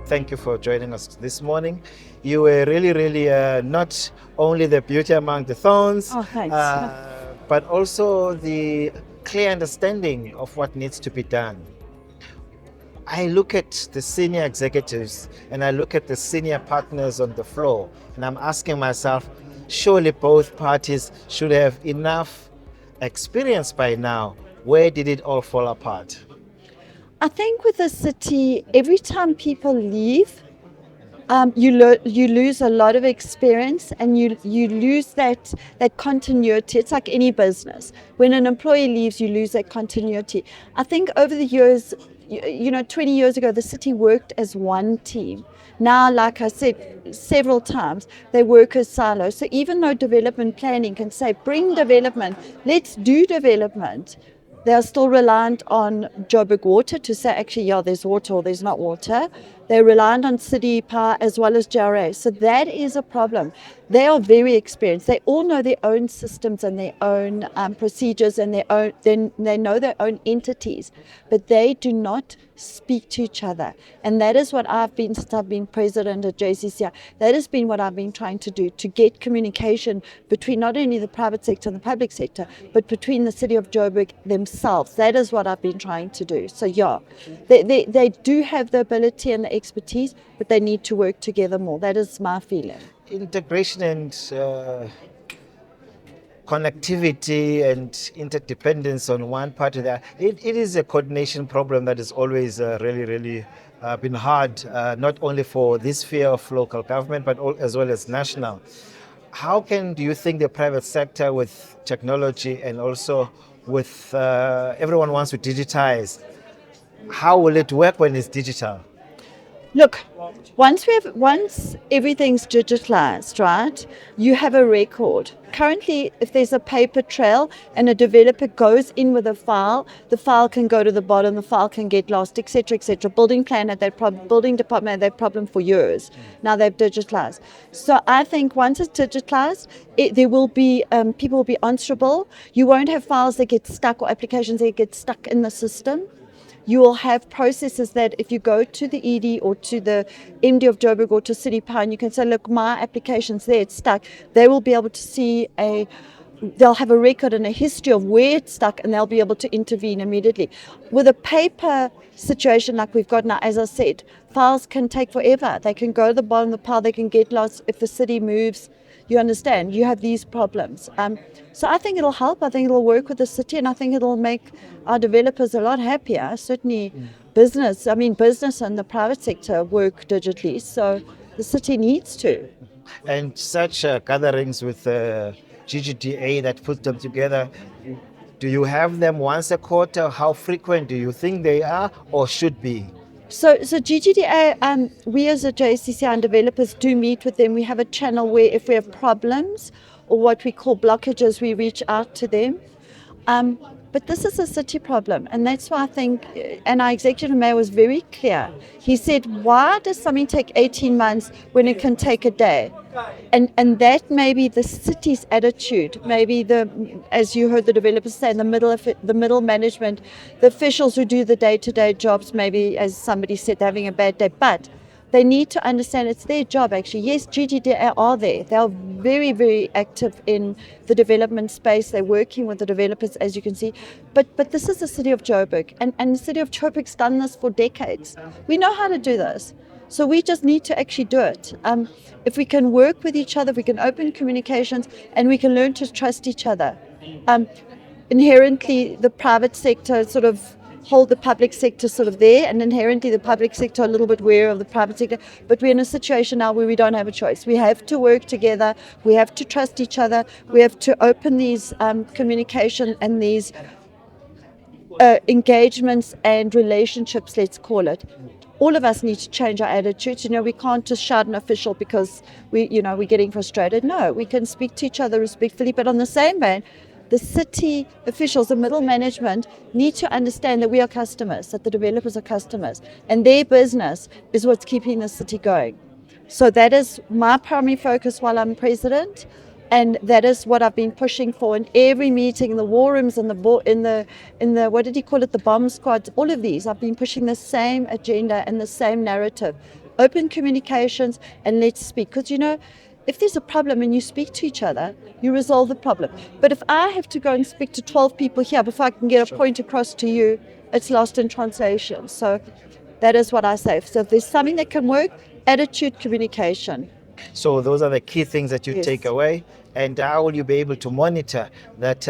Thank you for joining us this morning. You were really not only the beauty among the thorns, but also the clear understanding of what needs to be done. I look at the senior executives and I look at the senior partners on the floor, and I'm asking myself, surely both parties should have enough experience by now. Where did it all fall apart? I think with the city, every time people leave, you lose a lot of experience, and you lose that continuity. It's like any business. When an employee leaves, you lose that continuity. I think over the years, 20 years ago, the city worked as one team. Now, like I said several times, they work as silos. So even though development planning can say, bring development, let's do development, they are still reliant on Joburg Water to say, actually, yeah, there's water or there's not water. They're reliant on city power as well as JRA. So that is a problem. They are very experienced. They all know their own systems and their own procedures, and they know their own entities, but they do not speak to each other. And that is what since I've been president at JCCI, that has been what I've been trying to do, to get communication between not only the private sector and the public sector, but between the city of Joburg themselves. That is what I've been trying to do. So yeah, they do have the ability and the expertise, but they need to work together more. That is my feeling. Integration and connectivity and interdependence on one part of that, it is a coordination problem that is always really been hard, not only for this sphere of local government, but as well as national. How do you think the private sector with technology and also with everyone wants to digitize, how will it work when it's digital? Look, once everything's digitalized, right, you have a record. Currently, if there's a paper trail and a developer goes in with a file, the file can go to the bottom, the file can get lost, etc., etc. Building plan had that problem, building department had that problem for years. Now they've digitalized. So I think once it's digitalized, there will be, people will be answerable. You won't have files that get stuck or applications that get stuck in the system. You will have processes that if you go to the ED or to the MD of Joburg or to City Power, and you can say, look, my application's there, it's stuck. They will be able to see they'll have a record and a history of where it's stuck, and they'll be able to intervene immediately. With a paper situation like we've got now, as I said, files can take forever. They can go to the bottom of the pile, they can get lost if the city moves. You understand, you have these problems. So I think it'll help. I think it'll work with the city, and I think it'll make our developers a lot happier. Certainly business and the private sector work digitally, so the city needs to. And such gatherings with GGDA that put them together, do you have them once a quarter? How frequent do you think they are or should be? So GGDA, we as a JCCI and developers do meet with them. We have a channel where if we have problems or what we call blockages, we reach out to them. But this is a city problem, and that's why I think, and our executive mayor was very clear. He said, why does something take 18 months when it can take a day? And that may be the city's attitude, maybe as you heard the developers say, in the middle management, the officials who do the day-to-day jobs, maybe, as somebody said, they're having a bad day, but they need to understand it's their job, actually. Yes, GGDA are there. They are very active in the development space. They're working with the developers, as you can see. But this is the city of Joburg, and the city of Joburg's done this for decades. We know how to do this. So we just need to actually do it. If we can work with each other, we can open communications, and we can learn to trust each other. Inherently, the private sector sort of hold the public sector sort of there, and inherently the public sector a little bit wary of the private sector. But we're in a situation now where we don't have a choice. We have to work together. We have to trust each other. We have to open these communication and these engagements and relationships, let's call it. All of us need to change our attitudes. We can't just shout an official because we're getting frustrated. No, we can speak to each other respectfully, but on the same vein, the city officials, the middle management, need to understand that we are customers, that the developers are customers, and their business is what's keeping the city going. So that is my primary focus while I'm president. And that is what I've been pushing for in every meeting, in the war rooms, in the what did he call it, the bomb squads, all of these. I've been pushing the same agenda and the same narrative. Open communications, and let's speak. Because, you know, if there's a problem and you speak to each other, you resolve the problem. But if I have to go and speak to 12 people here before I can get a point across to you, it's lost in translation. So that is what I say. So if there's something that can work, attitude, communication. So those are the key things that you take away. And how will you be able to monitor that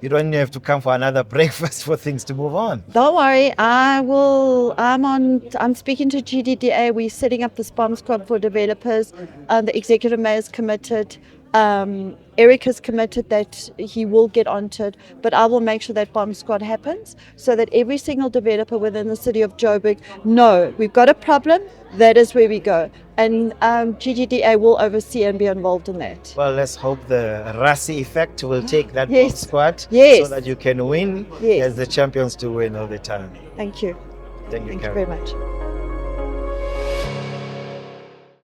you don't have to come for another breakfast for things to move on? Don't worry, I'm speaking to GDDA. We're setting up this bomb squad for developers. The executive mayor is committed. Eric is committed that he will get onto it, but I will make sure that bomb squad happens so that every single developer within the city of Joburg know we've got a problem, that is where we go. And GGDA will oversee and be involved in that. Well, let's hope the Rassi effect will take that bomb squad so that you can win as the champions to win all the time. Thank you. Thank you very much.